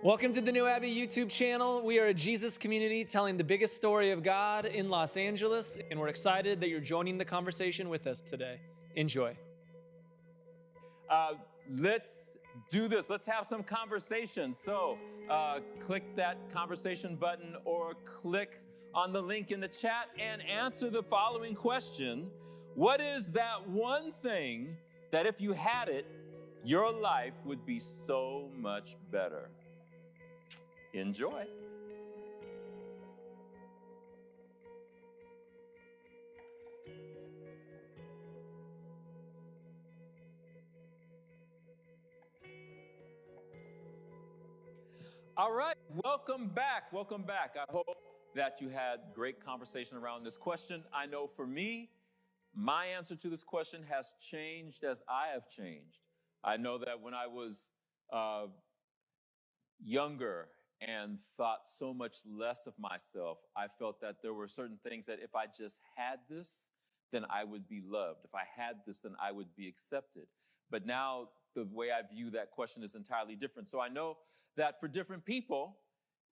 Welcome to the New Abbey YouTube channel. We are a Jesus community telling the biggest story of God in Los Angeles, and we're excited that you're joining the conversation with us today. Enjoy. Let's do this. Let's have some conversation. So click that conversation button or click on the link in the chat and answer the following question. What is that one thing that if you had it, your life would be so much better? Enjoy. All right, welcome back. Welcome back. I hope that you had great conversation around this question. I know for me, my answer to this question has changed as I have changed. I know that when I was younger and thought so much less of myself, I felt that there were certain things that if I just had this, then I would be loved. If I had this, then I would be accepted. But now the way I view that question is entirely different. So I know that for different people,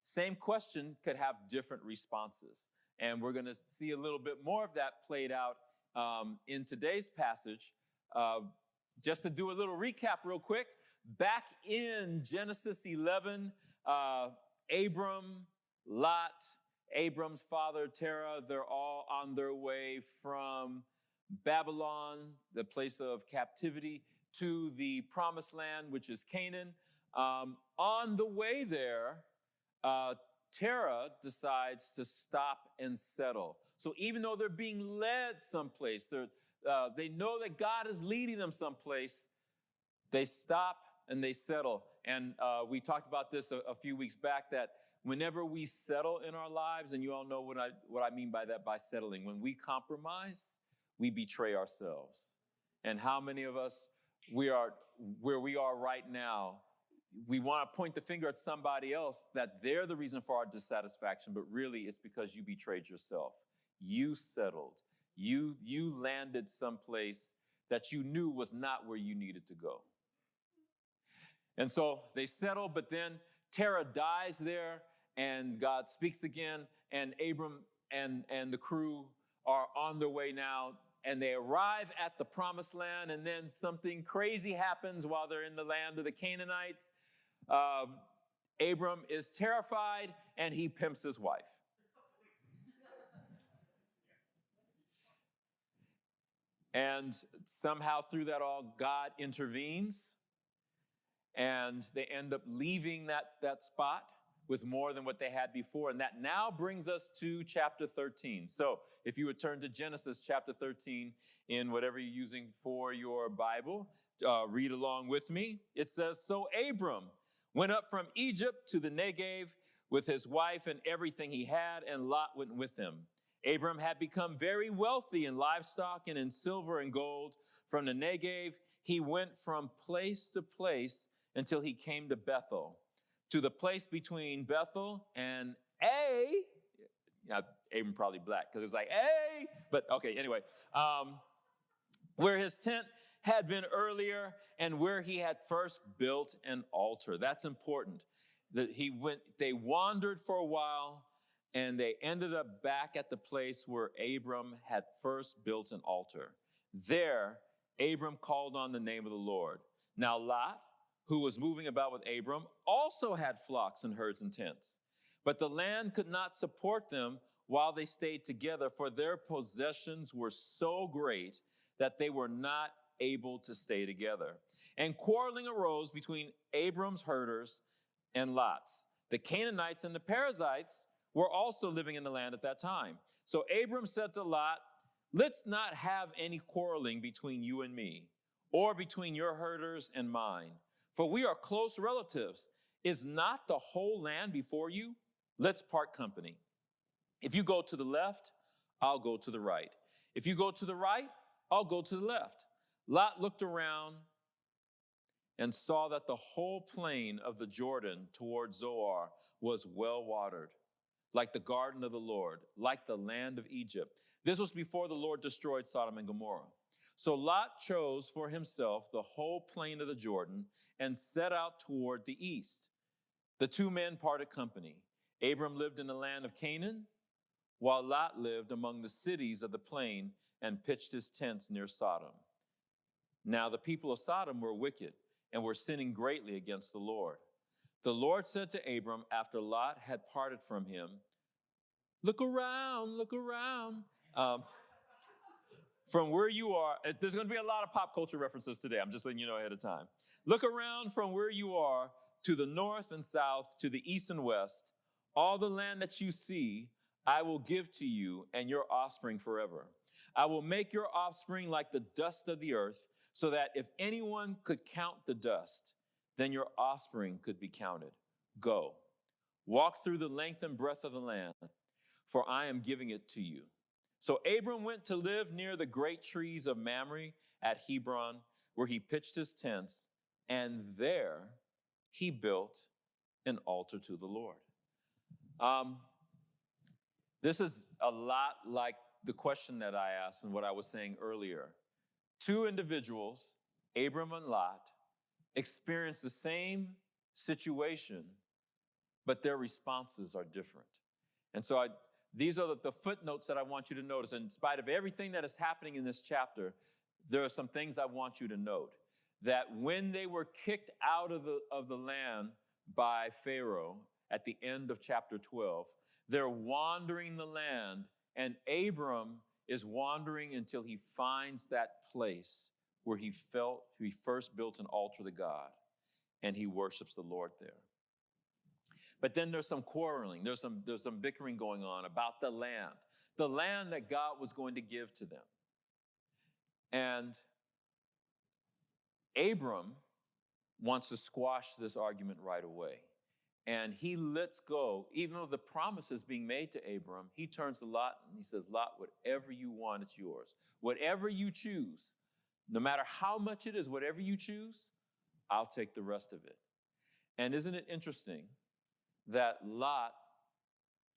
same question could have different responses. And we're going to see a little bit more of that played out in today's passage. Just to do a little recap real quick, back in Genesis 11, Abram, Lot, Abram's father, Terah, they're all on their way from Babylon, the place of captivity, to the promised land, which is Canaan. On the way there, Terah decides to stop and settle. So even though they're being led someplace, they know that God is leading them someplace, they stop and they settle. And we talked about this a few weeks back, that whenever we settle in our lives, and you all know what I mean by that, by settling, when we compromise, we betray ourselves. And how many of us, we are where we are right now, we want to point the finger at somebody else that they're the reason for our dissatisfaction, but really it's because you betrayed yourself. You settled. You landed someplace that you knew was not where you needed to go. And so they settle, but then Terah dies there, and God speaks again, and Abram and the crew are on their way now, and they arrive at the promised land, and then something crazy happens while they're in the land of the Canaanites. Abram is terrified, and he pimps his wife. And somehow through that all, God intervenes, and they end up leaving that spot with more than what they had before. And that now brings us to chapter 13. So if you would turn to Genesis chapter 13 in whatever you're using for your Bible, read along with me. It says, "So Abram went up from Egypt to the Negev with his wife and everything he had, and Lot went with him. Abram had become very wealthy in livestock and in silver and gold. From the Negev, he went from place to place until he came to Bethel, to the place between Bethel and Abram probably black, because it was like, but okay, anyway, where his tent had been earlier and where he had first built an altar." That's important. They wandered for a while, and they ended up back at the place where Abram had first built an altar. There, Abram called on the name of the Lord. Now Lot, who was moving about with Abram, also had flocks and herds and tents. But the land could not support them while they stayed together, for their possessions were so great that they were not able to stay together. And quarreling arose between Abram's herders and Lot's. The Canaanites and the Perizzites were also living in the land at that time. So Abram said to Lot, "Let's not have any quarreling between you and me, or between your herders and mine, for we are close relatives. Is not the whole land before you? Let's part company. If you go to the left, I'll go to the right. If you go to the right, I'll go to the left." Lot looked around and saw that the whole plain of the Jordan toward Zoar was well watered, like the garden of the Lord, like the land of Egypt. This was before the Lord destroyed Sodom and Gomorrah. So Lot chose for himself the whole plain of the Jordan and set out toward the east. The two men parted company. Abram lived in the land of Canaan, while Lot lived among the cities of the plain and pitched his tents near Sodom. Now the people of Sodom were wicked and were sinning greatly against the Lord. The Lord said to Abram after Lot had parted from him, look around, look around. From where you are, there's going to be a lot of pop culture references today. I'm just letting you know ahead of time. Look around from where you are to the north and south, to the east and west. All the land that you see, I will give to you and your offspring forever. I will make your offspring like the dust of the earth, so that if anyone could count the dust, then your offspring could be counted. Go, walk through the length and breadth of the land, for I am giving it to you. So Abram went to live near the great trees of Mamre at Hebron, where he pitched his tents, and there he built an altar to the Lord. This is a lot like the question that I asked and what I was saying earlier. Two individuals, Abram and Lot, experienced the same situation, but their responses are different. And so these are the footnotes that I want you to notice. In spite of everything that is happening in this chapter, there are some things I want you to note. That when they were kicked out of the land by Pharaoh at the end of chapter 12, they're wandering the land, and Abram is wandering until he finds that place where he first built an altar to God, and he worships the Lord there. But then there's some quarreling, there's some bickering going on about the land that God was going to give to them. And Abram wants to squash this argument right away. And he lets go, even though the promise is being made to Abram, he turns to Lot and he says, Lot, whatever you want, it's yours. Whatever you choose, no matter how much it is, whatever you choose, I'll take the rest of it. And isn't it interesting that Lot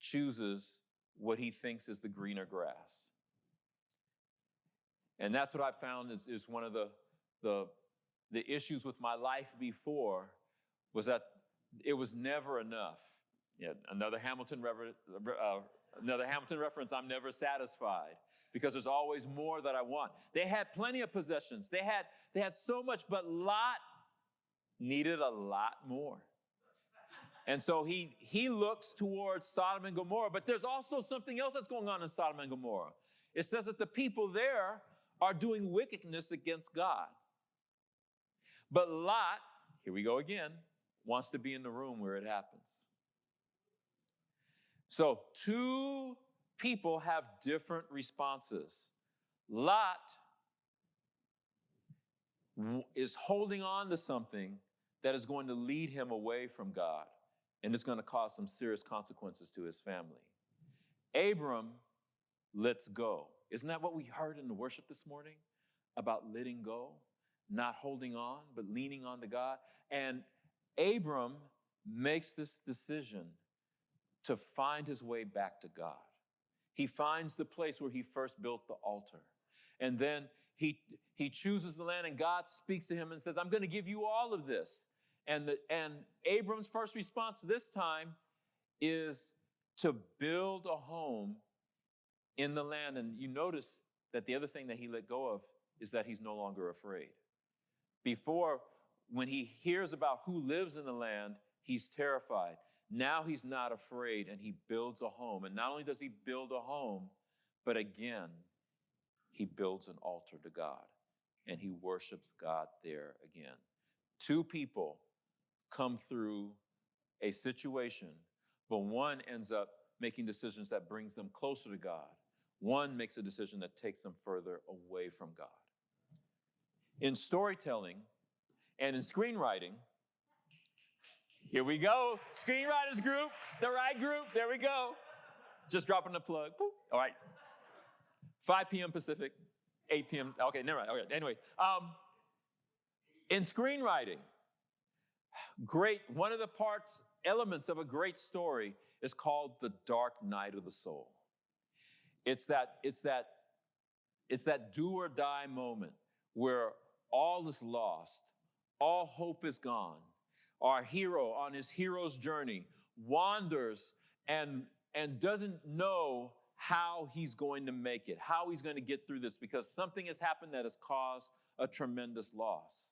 chooses what he thinks is the greener grass? And that's what I found is one of the issues with my life before, was that it was never enough. Yeah, another Hamilton reference, I'm never satisfied, because there's always more that I want. They had plenty of possessions. They had so much, but Lot needed a lot more. And so he looks towards Sodom and Gomorrah, but there's also something else that's going on in Sodom and Gomorrah. It says that the people there are doing wickedness against God. But Lot, here we go again, wants to be in the room where it happens. So two people have different responses. Lot is holding on to something that is going to lead him away from God, and it's going to cause some serious consequences to his family. Abram lets go. Isn't that what we heard in the worship this morning? About letting go, not holding on, but leaning on to God. And Abram makes this decision to find his way back to God. He finds the place where he first built the altar. And then he chooses the land, and God speaks to him and says, I'm going to give you all of this. And Abram's first response this time is to build a home in the land. And you notice that the other thing that he let go of is that he's no longer afraid. Before, when he hears about who lives in the land, he's terrified. Now he's not afraid, and he builds a home. And not only does he build a home, but again, he builds an altar to God, and he worships God there again. Two people come through a situation, but one ends up making decisions that brings them closer to God. One makes a decision that takes them further away from God. In storytelling and in screenwriting, here we go, screenwriters group, the right group, there we go. Just dropping the plug. Boop. All right. 5 p.m. Pacific, 8 p.m. Okay, never mind. Okay, anyway, in screenwriting, one of the elements of a great story is called the dark night of the soul. It's that do or die moment where all is lost, all hope is gone, our hero on his hero's journey, wanders and doesn't know how he's going to make it, how he's going to get through this, because something has happened that has caused a tremendous loss.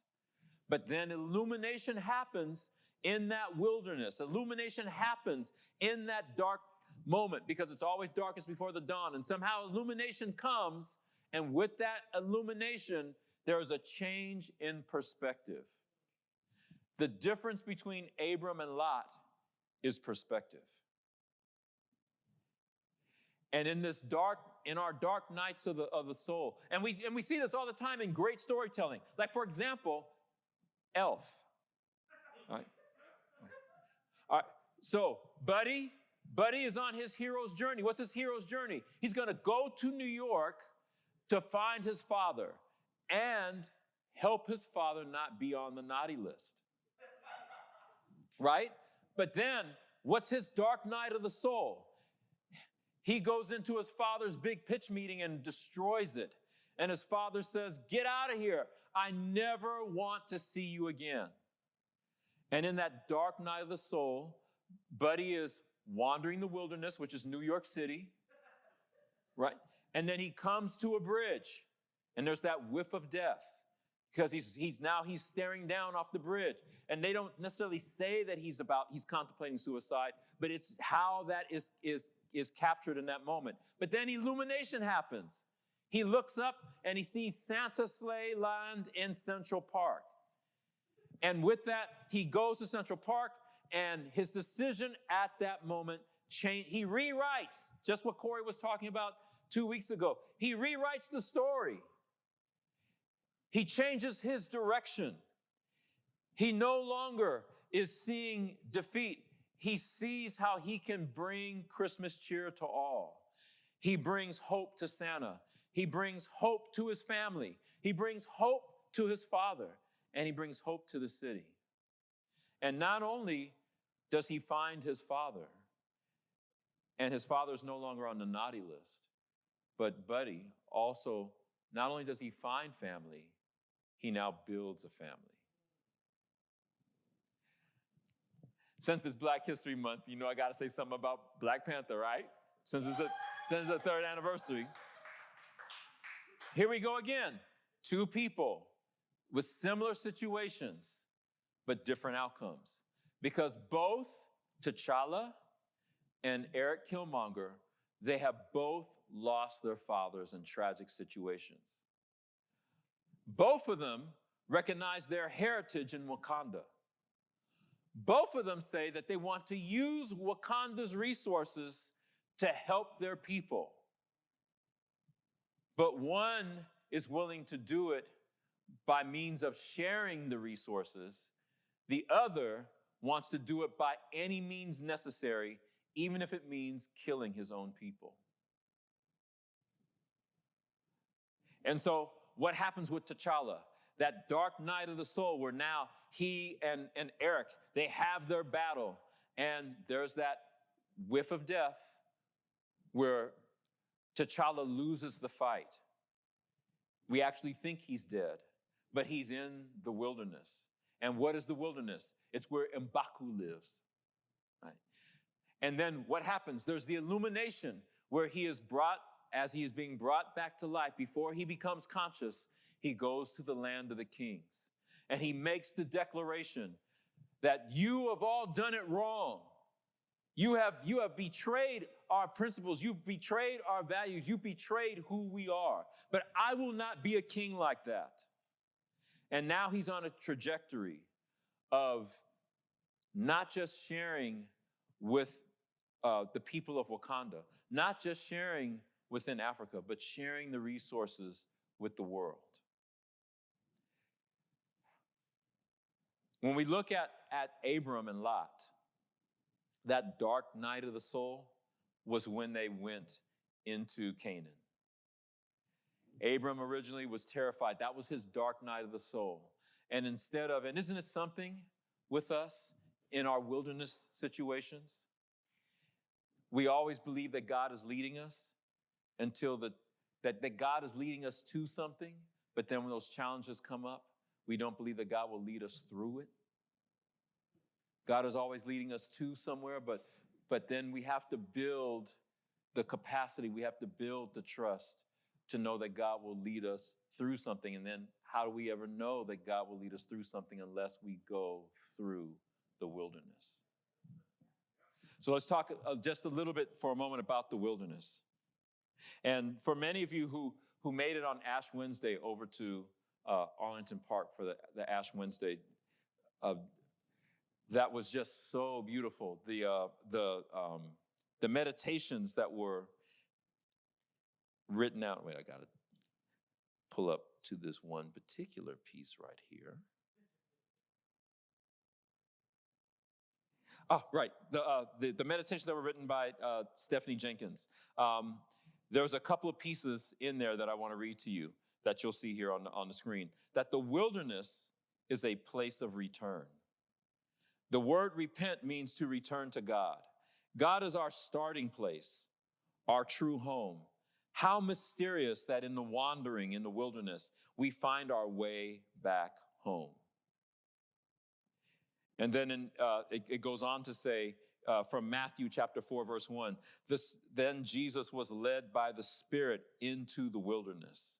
But then illumination happens in that wilderness. Illumination happens in that dark moment, because it's always darkest before the dawn. And somehow illumination comes, and with that illumination, there is a change in perspective. The difference between Abram and Lot is perspective. And in our dark nights of the soul, and we see this all the time in great storytelling. Like, for example, Elf. All right. All right. So, Buddy is on his hero's journey. What's his hero's journey? He's going to go to New York to find his father and help his father not be on the naughty list. Right? But then, what's his dark night of the soul? He goes into his father's big pitch meeting and destroys it. And his father says, "Get out of here. I never want to see you again." And in that dark night of the soul, Buddy is wandering the wilderness, which is New York City, right? And then he comes to a bridge, and there's that whiff of death, because he's staring down off the bridge. And they don't necessarily say that he's contemplating suicide, but it's how that is captured in that moment. But then illumination happens. He looks up and he sees Santa's sleigh land in Central Park. And with that, he goes to Central Park, and his decision at that moment changed. He rewrites just what Corey was talking about 2 weeks ago. He rewrites the story. He changes his direction. He no longer is seeing defeat. He sees how he can bring Christmas cheer to all. He brings hope to Santa. He brings hope to his family. He brings hope to his father. And he brings hope to the city. And not only does he find his father, and his father's no longer on the naughty list, but Buddy also, not only does he find family, he now builds a family. Since it's Black History Month, I got to say something about Black Panther, right? Since it's the third anniversary. Here we go again. Two people with similar situations, but different outcomes. Because both T'Challa and Eric Killmonger, they have both lost their fathers in tragic situations. Both of them recognize their heritage in Wakanda. Both of them say that they want to use Wakanda's resources to help their people. But one is willing to do it by means of sharing the resources. The other wants to do it by any means necessary, even if it means killing his own people. And so what happens with T'Challa? That dark night of the soul, where now he and Eric, they have their battle, and there's that whiff of death where T'Challa loses the fight. We actually think he's dead, but he's in the wilderness. And what is the wilderness? It's where M'Baku lives. Right? And then what happens? There's the illumination where he is brought, as he is being brought back to life, before he becomes conscious, he goes to the land of the kings. And he makes the declaration that you have all done it wrong. You have betrayed our principles. You've betrayed our values. You betrayed who we are. But I will not be a king like that. And now he's on a trajectory of not just sharing with the people of Wakanda, not just sharing within Africa, but sharing the resources with the world. When we look at Abram and Lot, that dark night of the soul was when they went into Canaan. Abram originally was terrified. That was his dark night of the soul. And isn't it something with us in our wilderness situations? We always believe that God is leading us that God is leading us to something, but then when those challenges come up, we don't believe that God will lead us through it. God is always leading us to somewhere, but then we have to build the capacity, we have to build the trust to know that God will lead us through something. And then how do we ever know that God will lead us through something unless we go through the wilderness? So let's talk just a little bit for a moment about the wilderness. And for many of you who made it on Ash Wednesday over to Arlington Park for the Ash Wednesday, that was just so beautiful. The meditations that were written out. Wait, I got to pull up to this one particular piece right here. Oh, right. The meditations that were written by Stephanie Jenkins. There's a couple of pieces in there that I want to read to you that you'll see here on the screen. That the wilderness is a place of return. The word repent means to return to God. God is our starting place, our true home. How mysterious that in the wandering in the wilderness, we find our way back home. And then it goes on to say from Matthew chapter 4, verse 1, then Jesus was led by the Spirit into the wilderness.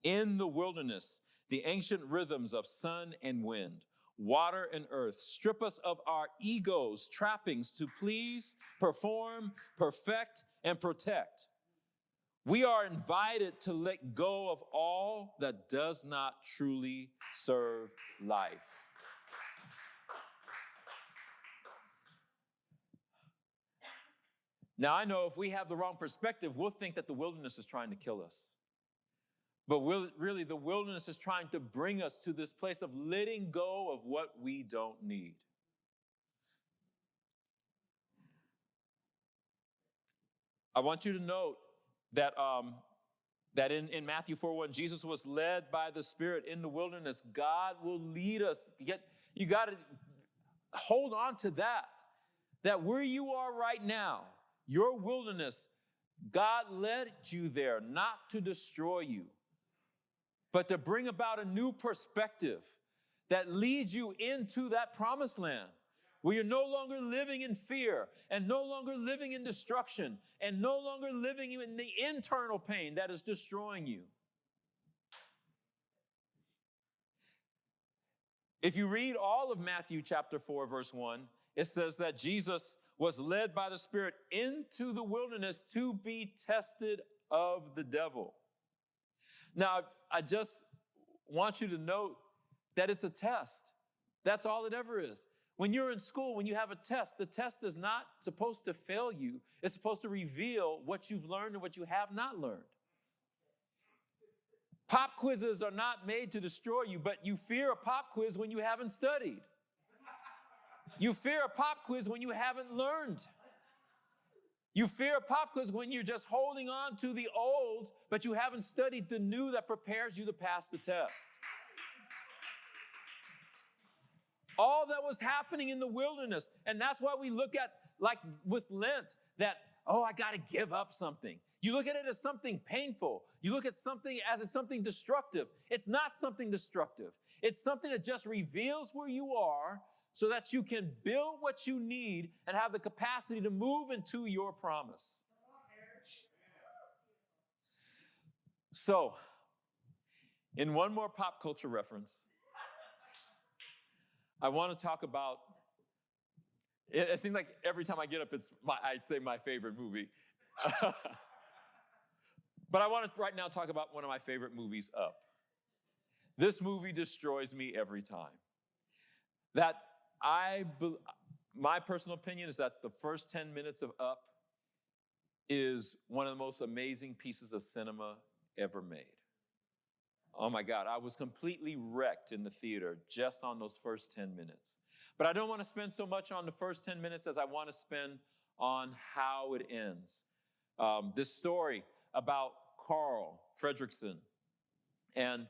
In the wilderness, the ancient rhythms of sun and wind, water and earth strip us of our egos, trappings to please, perform, perfect, and protect. We are invited to let go of all that does not truly serve life. Now, I know if we have the wrong perspective, we'll think that the wilderness is trying to kill us. But really, the wilderness is trying to bring us to this place of letting go of what we don't need. I want you to note that in Matthew 4:1, Jesus was led by the Spirit in the wilderness. God will lead us. You got to hold on to that where you are right now, your wilderness, God led you there not to destroy you, but to bring about a new perspective that leads you into that promised land where you're no longer living in fear and no longer living in destruction and no longer living in the internal pain that is destroying you. If you read all of Matthew chapter 4, verse 1, it says that Jesus was led by the Spirit into the wilderness to be tested of the devil. Now, I just want you to note that it's a test. That's all it ever is. When you're in school, when you have a test, the test is not supposed to fail you. It's supposed to reveal what you've learned and what you have not learned. Pop quizzes are not made to destroy you, but you fear a pop quiz when you haven't studied. You fear a pop quiz when you haven't learned. You fear a pop quiz when you're just holding on to the old, but you haven't studied the new that prepares you to pass the test. All that was happening in the wilderness. And that's why we look at, like with Lent, that, I got to give up something. You look at it as something painful. You look at something as something destructive. It's not something destructive. It's something that just reveals where you are so that you can build what you need and have the capacity to move into your promise. So, in one more pop culture reference, I want to talk about, it seems like every time I get up, I'd say my favorite movie. But I want to right now talk about one of my favorite movies, Up. This movie destroys me every time. My personal opinion is that the first 10 minutes of Up is one of the most amazing pieces of cinema ever made. Oh my God, I was completely wrecked in the theater just on those first 10 minutes. But I don't want to spend so much on the first 10 minutes as I want to spend on how it ends. This story about Carl Fredrickson and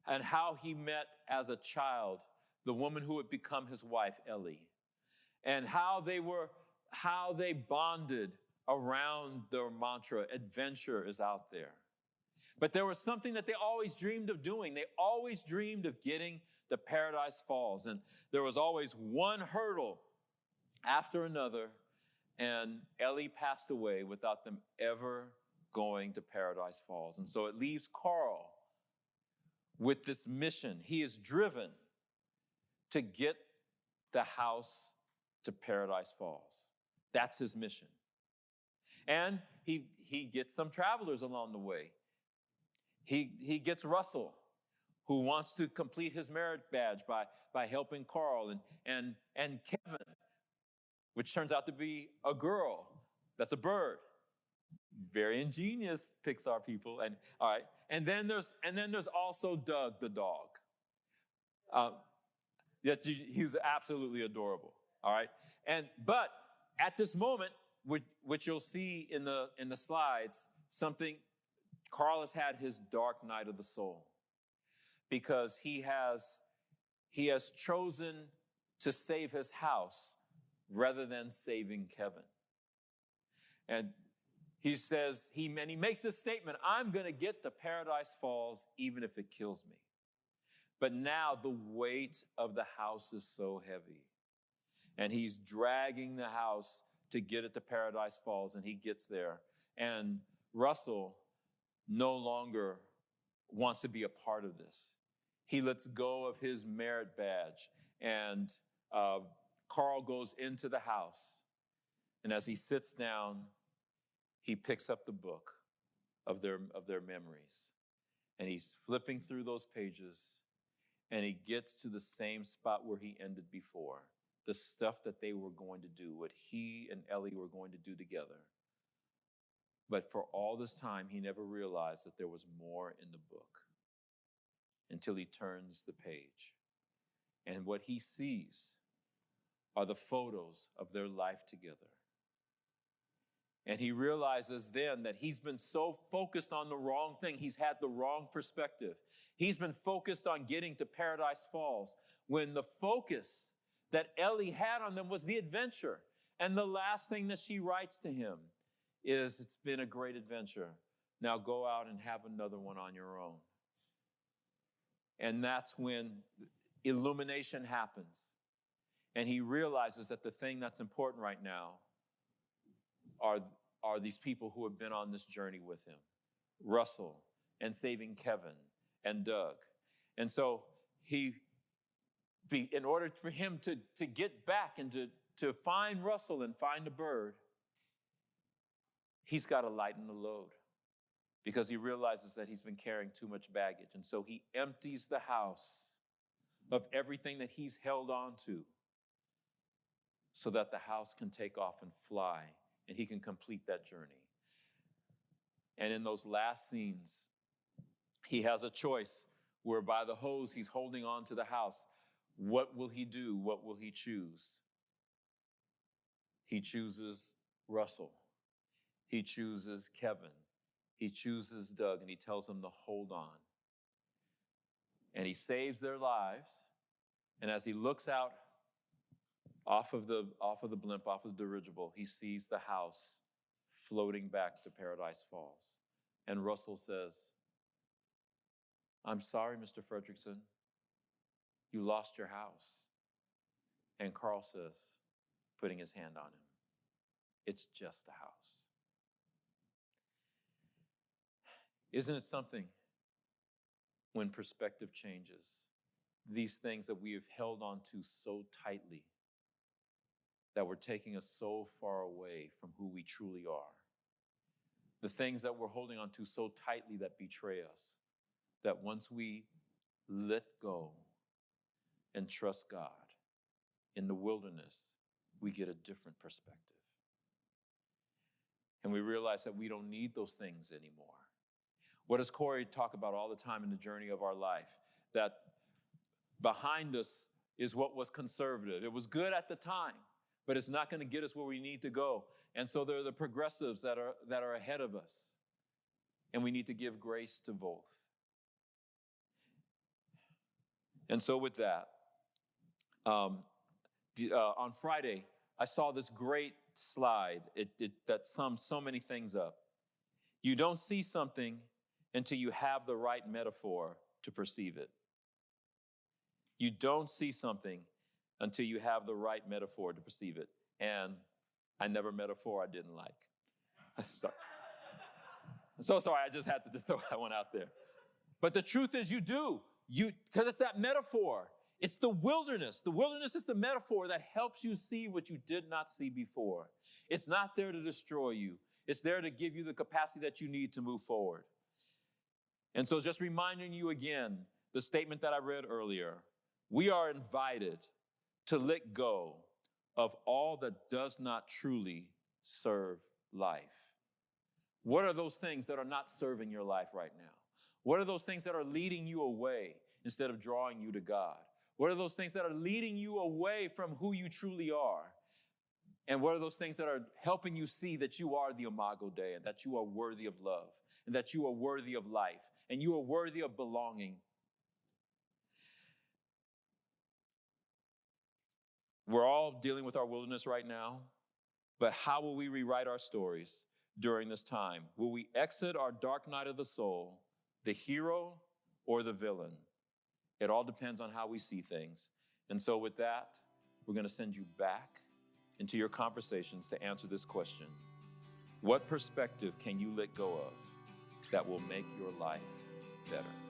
how he met as a child the woman who would become his wife, Ellie, and how they bonded around their mantra, adventure is out there. But there was something that they always dreamed of doing. They always dreamed of getting to Paradise Falls. And there was always one hurdle after another, and Ellie passed away without them ever going to Paradise Falls. And so it leaves Carl with this mission. He is driven to get the house to Paradise Falls. That's his mission. And he gets some travelers along the way. He gets Russell, who wants to complete his merit badge by helping Carl, and Kevin, which turns out to be a girl. That's a bird. Very ingenious Pixar people. And all right. And then there's also Doug the dog. He's absolutely adorable. All right. But at this moment, which you'll see in the slides, something, Carl has had his dark night of the soul, because he has chosen to save his house rather than saving Kevin. And he says, he makes this statement, I'm going to get to Paradise Falls even if it kills me. But now the weight of the house is so heavy. And he's dragging the house to get it to Paradise Falls, and he gets there. And Russell no longer wants to be a part of this. He lets go of his merit badge, and Carl goes into the house. And as he sits down, he picks up the book of their memories. And he's flipping through those pages, and he gets to the same spot where he ended before. The stuff that they were going to do, what he and Ellie were going to do together. But for all this time, he never realized that there was more in the book until he turns the page. And what he sees are the photos of their life together. And he realizes then that he's been so focused on the wrong thing. He's had the wrong perspective. He's been focused on getting to Paradise Falls, when the focus that Ellie had on them was the adventure. And the last thing that she writes to him is, it's been a great adventure. Now go out and have another one on your own. And that's when illumination happens. And he realizes that the thing that's important right now are these people who have been on this journey with him. Russell, and saving Kevin, and Doug. And so in order for him to get back and to find Russell and find the bird, he's got to lighten the load, because he realizes that he's been carrying too much baggage. And so he empties the house of everything that he's held on to, so that the house can take off and fly, and he can complete that journey. And in those last scenes, he has a choice where by the hose he's holding on to the house. What will he do? What will he choose? He chooses Russell. He chooses Kevin. He chooses Doug, and he tells them to hold on. And he saves their lives. And as he looks out off of the blimp, off of the dirigible, he sees the house floating back to Paradise Falls. And Russell says, I'm sorry, Mr. Fredrickson. You lost your house. And Carl says, putting his hand on him, it's just a house. Isn't it something when perspective changes? These things that we have held on to so tightly, that we're taking us so far away from who we truly are. The things that we're holding on to so tightly that betray us, that once we let go and trust God in the wilderness, we get a different perspective. And we realize that we don't need those things anymore. What does Corey talk about all the time in the journey of our life? That behind us is what was conservative. It was good at the time, but it's not going to get us where we need to go. And so there are the progressives that are ahead of us. And we need to give grace to both. And so with that, on Friday, I saw this great slide that sums so many things up. You don't see something until you have the right metaphor to perceive it. You don't see something until you have the right metaphor to perceive it. And I never metaphor I didn't like. I'm so sorry, I just had to just throw that one out there. But the truth is you do. Because it's that metaphor. It's the wilderness. The wilderness is the metaphor that helps you see what you did not see before. It's not there to destroy you. It's there to give you the capacity that you need to move forward. And so just reminding you again, the statement that I read earlier, we are invited to let go of all that does not truly serve life. What are those things that are not serving your life right now? What are those things that are leading you away instead of drawing you to God? What are those things that are leading you away from who you truly are? And what are those things that are helping you see that you are the Imago Dei and that you are worthy of love and that you are worthy of life and you are worthy of belonging? We're all dealing with our wilderness right now, but how will we rewrite our stories during this time? Will we exit our dark night of the soul, the hero or the villain? It all depends on how we see things. And so with that, we're going to send you back into your conversations to answer this question. What perspective can you let go of that will make your life better?